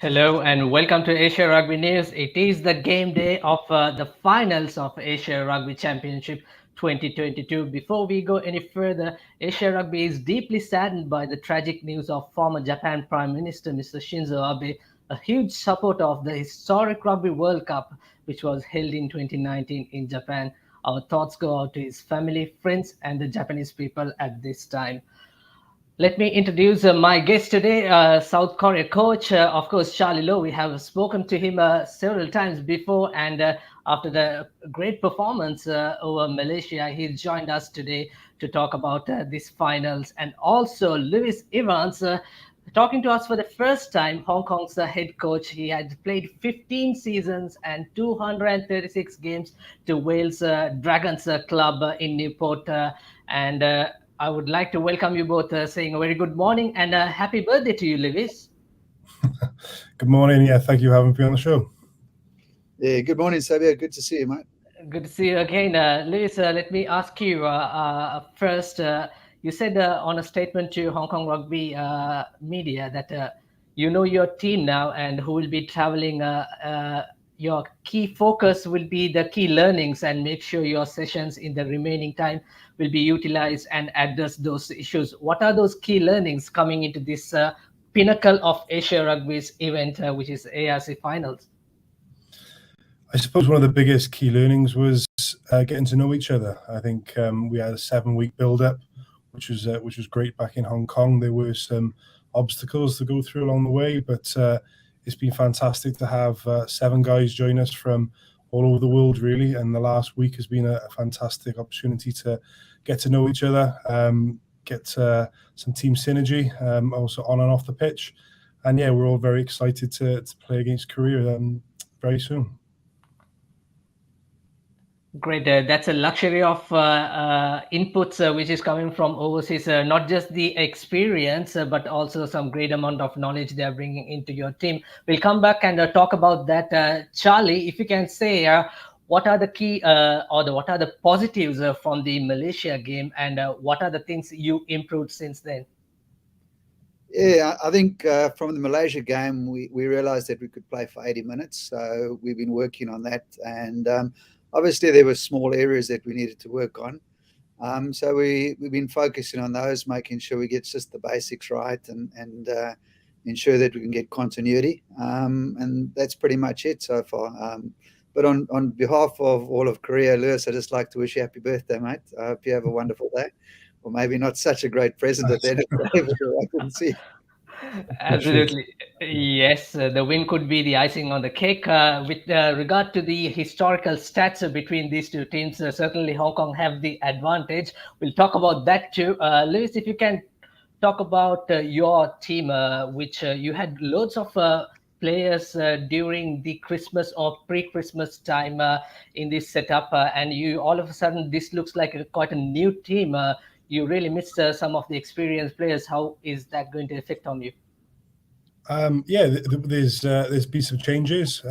Hello and welcome to Asia Rugby News. It is the game day of the finals of Asia Rugby Championship 2022. Before we go any further, Asia Rugby is deeply saddened by the tragic news of former Japan Prime Minister Mr. Shinzo Abe, a huge supporter of the historic Rugby World Cup, which was held in 2019 in Japan. Our thoughts go out to his family, friends, and the Japanese people at this time. Let me introduce my guest today, South Korea coach, of course, Charlie Louw. We have spoken to him several times before, and after the great performance over Malaysia, he joined us today to talk about these finals. And also, Lewis Evans, talking to us for the first time, Hong Kong's head coach. He had played 15 seasons and 236 games to Wales Dragons Club in Newport. And I would like to welcome you both, saying a very good morning and a happy birthday to you, Lewis. Good morning. Yeah, thank you for having me on the show. Yeah, good morning, Sabia. Good to see you, mate. Good to see you again. Lewis, let me ask you first. You said on a statement to Hong Kong Rugby media that you know your team now and who will be traveling. Your key focus will be the key learnings and make sure your sessions in the remaining time will be utilized and address those issues. What are those key learnings coming into this pinnacle of Asia Rugby's event, which is ARC Finals? I suppose one of the biggest key learnings was getting to know each other. I think we had a 7-week build-up, which was great back in Hong Kong. There were some obstacles to go through along the way, but it's been fantastic to have 7 guys join us from all over the world, really. And the last week has been a fantastic opportunity to get to know each other, get some team synergy, also on and off the pitch. And yeah, we're all very excited to play against Korea very soon. Great. That's a luxury of inputs which is coming from overseas, not just the experience, but also some great amount of knowledge they are bringing into your team. We'll come back and talk about that. Charlie, if you can say what are the key what are the positives from the Malaysia game, and what are the things you improved since then? Yeah, I think from the Malaysia game, we realised that we could play for 80 minutes. So we've been working on that. And obviously, there were small areas that we needed to work on. So we've been focusing on those, making sure we get just the basics right and ensure that we can get continuity. And that's pretty much it so far. But on behalf of all of Korea, Lewis, I'd just like to wish you happy birthday, mate. I hope you have a wonderful day. Or maybe not such a great present at the end of the day, but I can see. Absolutely. Yes, the win could be the icing on the cake. With regard to the historical stats between these two teams, certainly Hong Kong have the advantage. We'll talk about that too. Lewis, if you can talk about your team, which you had loads of players during the Christmas or pre-Christmas time in this setup, and you all of a sudden this looks like quite a new team. You really missed some of the experienced players. How is that going to affect on you? Yeah, there's been some changes.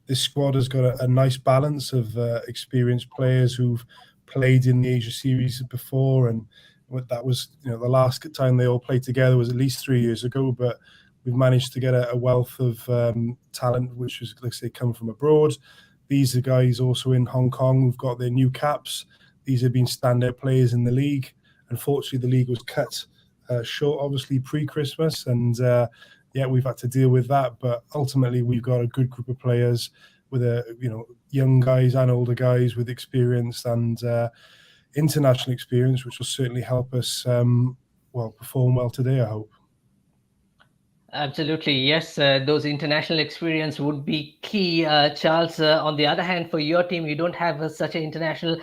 This squad has got a nice balance of experienced players who've played in the Asia Series before, and that was the last time they all played together was at least 3 years ago. But we've managed to get a wealth of talent, which is, let's say, come from abroad. These are guys also in Hong Kong who've got their new caps. These have been standout players in the league. Unfortunately, the league was cut short, obviously, pre-Christmas, and yeah, we've had to deal with that. But ultimately, we've got a good group of players with young guys and older guys with experience and international experience, which will certainly help us perform well today, I hope. Absolutely, yes. Those international experience would be key, Charles. On the other hand, for your team, you don't have such an international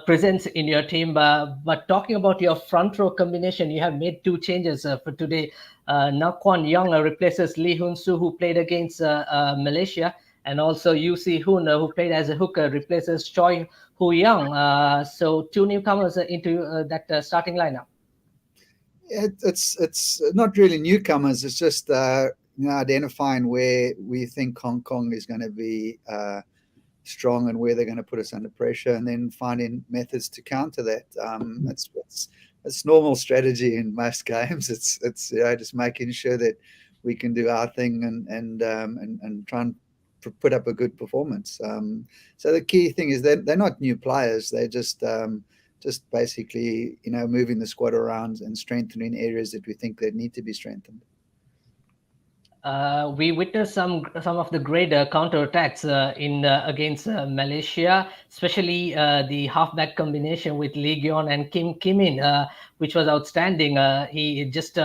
presence in your team. But talking about your front row combination, you have made 2 changes for today. Naquan Young replaces Lee Hun Soo, who played against Malaysia, and also Yu Si Hoon, who played as a hooker, replaces Choi Hu Young. So 2 newcomers into that starting lineup. It's not really newcomers. It's just identifying where we think Hong Kong is going to be strong and where they're going to put us under pressure, and then finding methods to counter that. It's normal strategy in most games. It's just making sure that we can do our thing and try and put up a good performance. So the key thing is they're not new players. They're just basically, moving the squad around and strengthening areas that we think that need to be strengthened. We witnessed some of the great counterattacks in against Malaysia, especially the halfback combination with Lee Gyeon and Kim In, which was outstanding. He just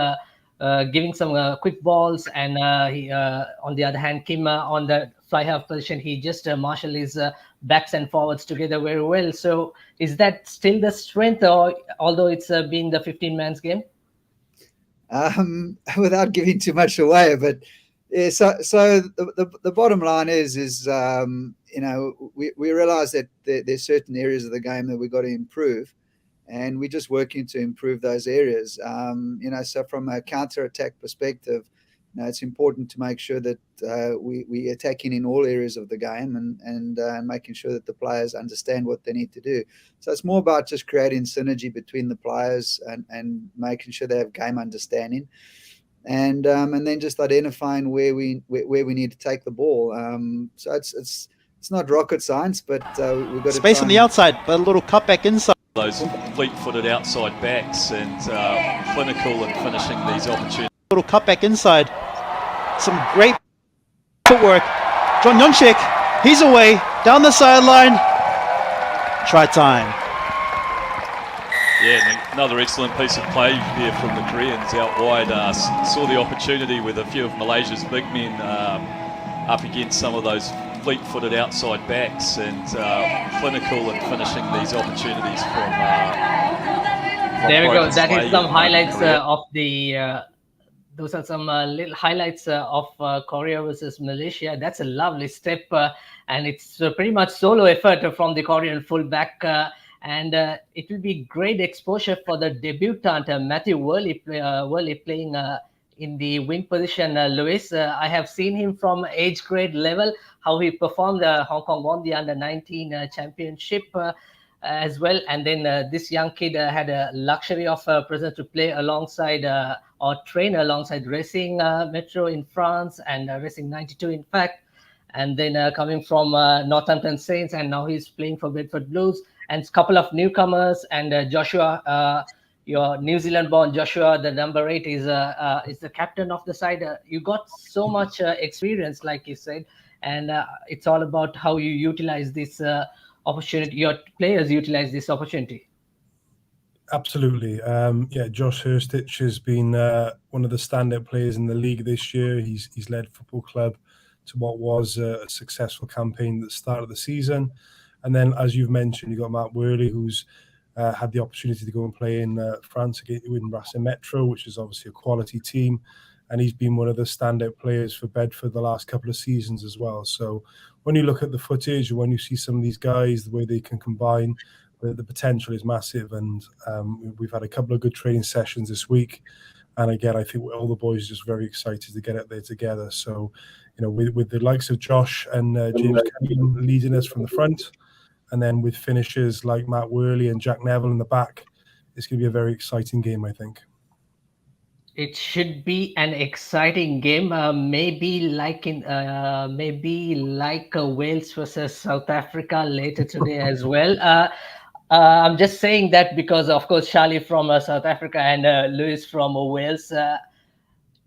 giving some quick balls, and he, on the other hand, Kim on the fly half position, he just marshaled his backs and forwards together very well. So, is that still the strength, or although it's been the 15-man's game? Without giving too much away, but yeah, so the bottom line is we realize that there's certain areas of the game that we've got to improve, and we're just working to improve those areas. So from a counter-attack perspective, it's important to make sure that we attacking in all areas of the game and making sure that the players understand what they need to do. So it's more about just creating synergy between the players and making sure they have game understanding, and then just identifying where we need to take the ball. So it's not rocket science, but we've got space on the outside, but a little cutback inside. Those fleet-footed outside backs and clinical at finishing these opportunities. Little cutback inside. Some great footwork. John Yonchik, he's away, down the sideline. Try time. Yeah, another excellent piece of play here from the Koreans out wide. Saw the opportunity with a few of Malaysia's big men up against some of those fleet-footed outside backs and clinical at finishing these opportunities from there we go. Province That play is some in highlights Korea. of the. Those are some little highlights of Korea versus Malaysia. That's a lovely step, and it's pretty much solo effort from the Korean fullback. And it will be great exposure for the debutant Matthew Worley playing in the wing position. Lewis, I have seen him from age grade level, how he performed. Hong Kong won the under-19 championship as well. And then this young kid had a luxury of presence to play alongside or train alongside Racing Metro in France and Racing 92, in fact. And then coming from Northampton Saints, and now he's playing for Bedford Blues. And a couple of newcomers, and Joshua, your New Zealand-born Joshua, the number 8, is the captain of the side. You got so much experience, like you said, and it's all about how you utilize this opportunity. Your players utilize this opportunity. Absolutely. Josh Hurstich has been one of the standout players in the league this year. He's led Football Club to what was a successful campaign at the start of the season. And then, as you've mentioned, you've got Matt Worley, who's had the opportunity to go and play in France with Racing Metro, which is obviously a quality team. And he's been one of the standout players for Bedford the last couple of seasons as well. So when you look at the footage, when you see some of these guys, the way they can combine, the potential is massive. And we've had a couple of good training sessions this week. And again, I think all the boys are just very excited to get out there together. So, with the likes of Josh and James Cunningham leading us from the front, and then with finishers like Matt Worley and Jack Neville in the back, it's going to be a very exciting game, I think. It should be an exciting game, maybe like Wales versus South Africa later today as well. I'm just saying that because, of course, Charlie from South Africa and Lewis from Wales.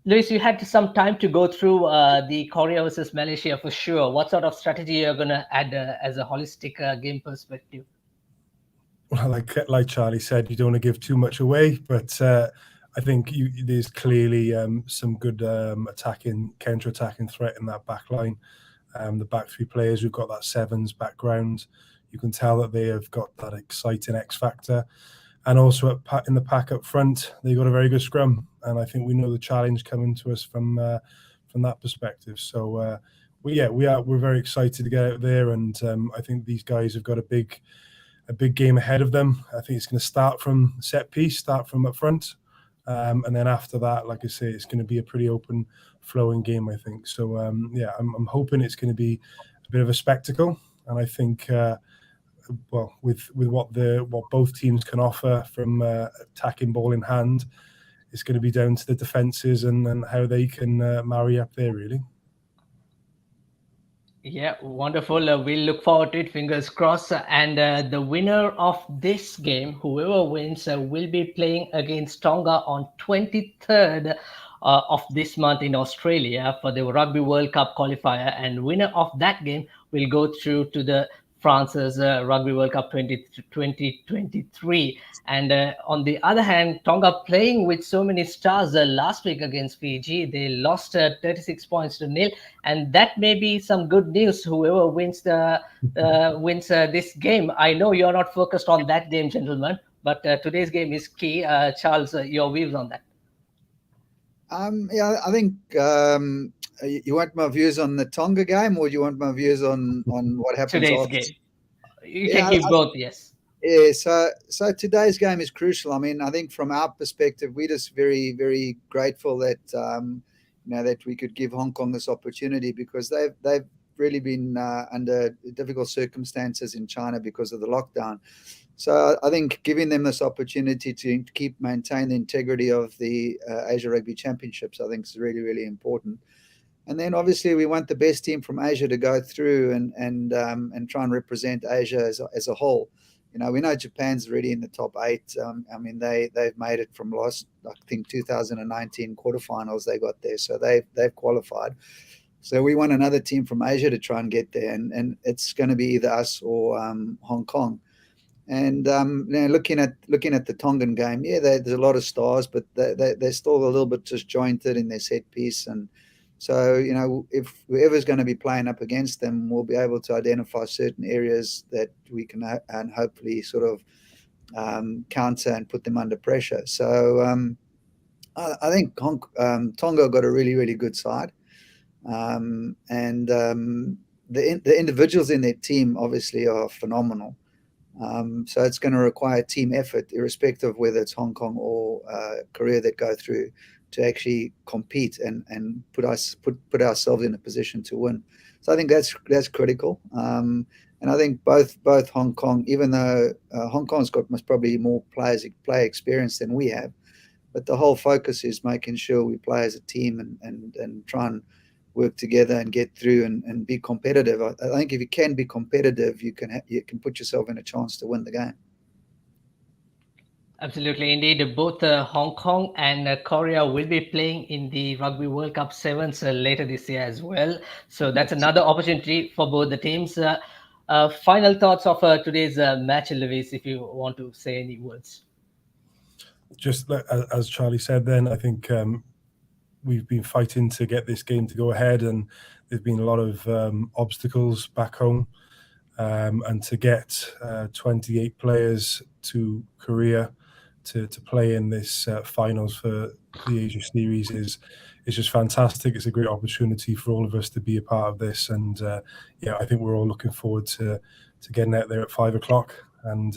Lewis, you had some time to go through the Korea versus Malaysia for sure. What sort of strategy you're going to add as a holistic game perspective? Well, like Charlie said, you don't want to give too much away, but I think there's clearly some good counter-attacking threat in that back line. The back three players who've got that sevens background, you can tell that they have got that exciting X factor. And also in the pack up front, they've got a very good scrum. And I think we know the challenge coming to us from that perspective. So, we're very excited to get out there. And I think these guys have got a big game ahead of them. I think it's going to start from set piece, start from up front. And then after that, like I say, it's going to be a pretty open flowing game, I think. So, I'm hoping it's going to be a bit of a spectacle. And I think, with what both teams can offer from attacking ball in hand, it's going to be down to the defences and how they can marry up there, really. Yeah, wonderful. We'll look forward to it. Fingers crossed. And the winner of this game, whoever wins, will be playing against Tonga on 23rd of this month in Australia for the Rugby World Cup qualifier. And winner of that game will go through to the France's Rugby World Cup 2023. And on the other hand, Tonga playing with so many stars last week against Fiji, they lost 36 points to nil, and that may be some good news. Whoever wins this game. I know you're not focused on that game, gentlemen, but today's game is key. Charles, your views on that? Yeah, I think you want my views on the Tonga game, or do you want my views on what happens Today's after? game. You can give both, yes. Yeah, so today's game is crucial. I mean, I think from our perspective, we're just very, very grateful that that we could give Hong Kong this opportunity, because they've really been under difficult circumstances in China because of the lockdown. So I think giving them this opportunity to maintain the integrity of the Asia Rugby Championships, I think is really, really important. And then obviously we want the best team from Asia to go through and try and represent Asia as a whole. We know Japan's already in the top 8. I mean, they've made it from last, I think, 2019 quarterfinals. They got there, so they've qualified. So we want another team from Asia to try and get there, and it's going to be either us or Hong Kong. And looking at the Tongan game, yeah, there's a lot of stars, but they're still a little bit disjointed in their set piece. And so, if whoever's going to be playing up against them, we'll be able to identify certain areas that we can and hopefully sort of counter and put them under pressure. So I think Tonga got a really, really good side. And the individuals in their team obviously are phenomenal. So it's going to require team effort, irrespective of whether it's Hong Kong or Korea that go through, to actually compete and put ourselves in a position to win. So I think that's critical. And I think both Hong Kong, even though Hong Kong's got most probably more play experience than we have, but the whole focus is making sure we play as a team and try and work together and get through and be competitive. I think if you can be competitive, you can put yourself in a chance to win the game. Absolutely, indeed. Both Hong Kong and Korea will be playing in the Rugby World Cup Sevens later this year as well. So that's another opportunity for both the teams. Final thoughts of today's match, Lewis, if you want to say any words. Just as Charlie said then, I think we've been fighting to get this game to go ahead, and there's been a lot of obstacles back home. And to get 28 players to Korea to play in this finals for the Asia Series is just fantastic. It's a great opportunity for all of us to be a part of this, and I think we're all looking forward to getting out there at 5 o'clock, and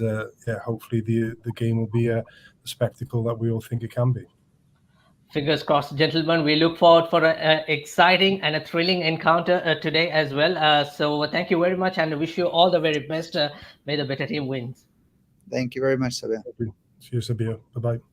hopefully the game will be the spectacle that we all think it can be. Fingers crossed, gentlemen. We look forward for an exciting and a thrilling encounter today as well. So thank you very much, and wish you all the very best. May the better team wins. Thank you very much, Sabir. See you, Sabir. Bye-bye.